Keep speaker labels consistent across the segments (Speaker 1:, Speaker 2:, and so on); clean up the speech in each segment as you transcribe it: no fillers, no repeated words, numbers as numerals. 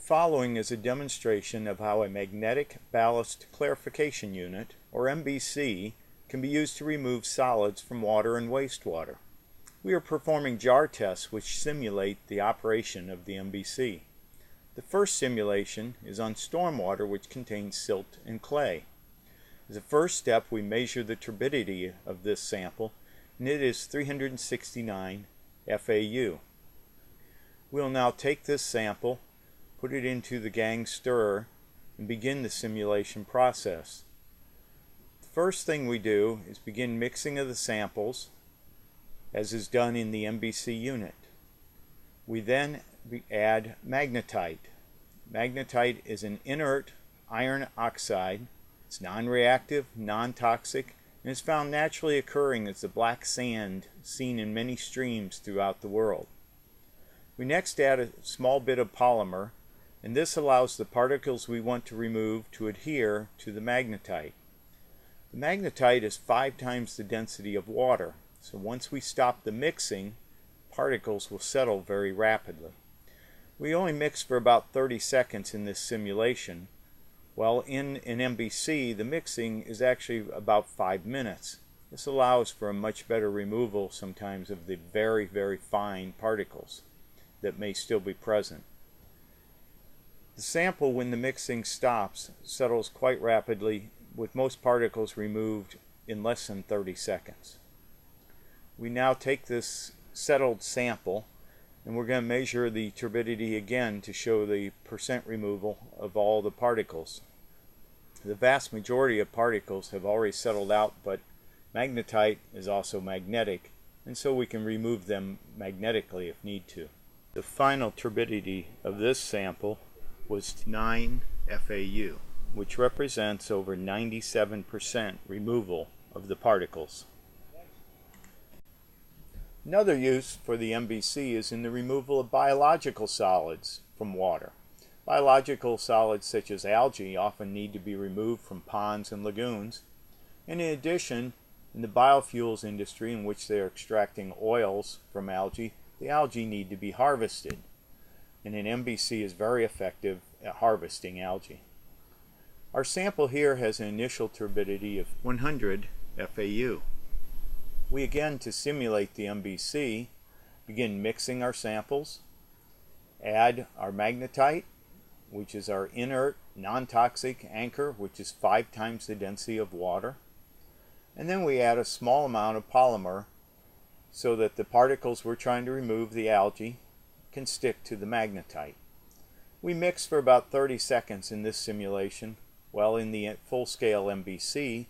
Speaker 1: following is a demonstration of how a magnetic ballast clarification unit, or MBC, can be used to remove solids from water and wastewater. We are performing jar tests which simulate the operation of the MBC. The first simulation is on stormwater which contains silt and clay. As a first step, we measure the turbidity of this sample, and it is 369 FAU. We will now take this sample, put it into the gang stirrer, and begin the simulation process. The first thing we do is begin mixing of the samples, as is done in the MBC unit. We then add magnetite. Magnetite is an inert iron oxide. It's non-reactive, non-toxic, and is found naturally occurring as the black sand seen in many streams throughout the world. We next add a small bit of polymer, and this allows the particles we want to remove to adhere to the magnetite. The magnetite is 5 times the density of water, so once we stop the mixing, particles will settle very rapidly. We only mix for about 30 seconds in this simulation, while in an MBC the mixing is actually about 5 minutes. This allows for a much better removal sometimes of the very, very fine particles that may still be present. The sample, when the mixing stops, settles quite rapidly, with most particles removed in less than 30 seconds. We now take this settled sample and we're going to measure the turbidity again to show the percent removal of all the particles. The vast majority of particles have already settled out, but magnetite is also magnetic, and so we can remove them magnetically if need to. The final turbidity of this sample was 9 FAU, which represents over 97% removal of the particles. Another use for the MBC is in the removal of biological solids from water. Biological solids such as algae often need to be removed from ponds and lagoons. And in addition, in the biofuels industry, in which they are extracting oils from algae, the algae need to be harvested. And an MBC is very effective at harvesting algae. Our sample here has an initial turbidity of 100 FAU. We again, to simulate the MBC, begin mixing our samples, add our magnetite, which is our inert, non-toxic anchor, which is 5 times the density of water, and then we add a small amount of polymer so that the particles we're trying to remove, the algae, can stick to the magnetite. We mix for about 30 seconds in this simulation, while in the full-scale MBC,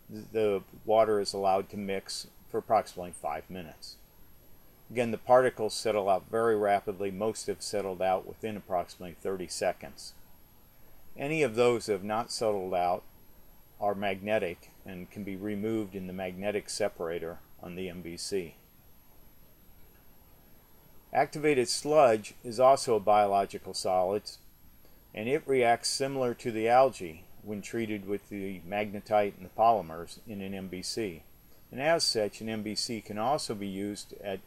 Speaker 1: the water is allowed to mix for approximately 5 minutes. Again, the particles settle out very rapidly. Most have settled out within approximately 30 seconds. Any of those that have not settled out are magnetic and can be removed in the magnetic separator on the MBC. Activated sludge is also a biological solid, and it reacts similar to the algae when treated with the magnetite and the polymers in an MBC. And as such, an MBC can also be used at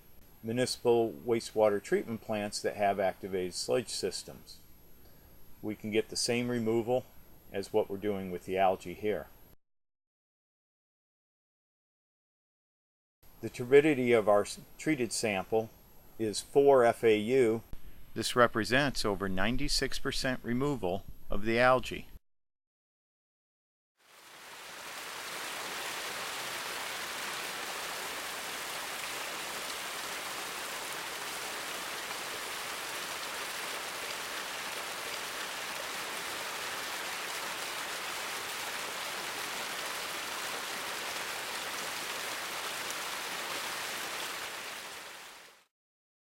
Speaker 1: municipal wastewater treatment plants that have activated sludge systems. We can get the same removal as what we're doing with the algae here. The turbidity of our treated sample is 4 FAU. This represents over 96% removal of the algae.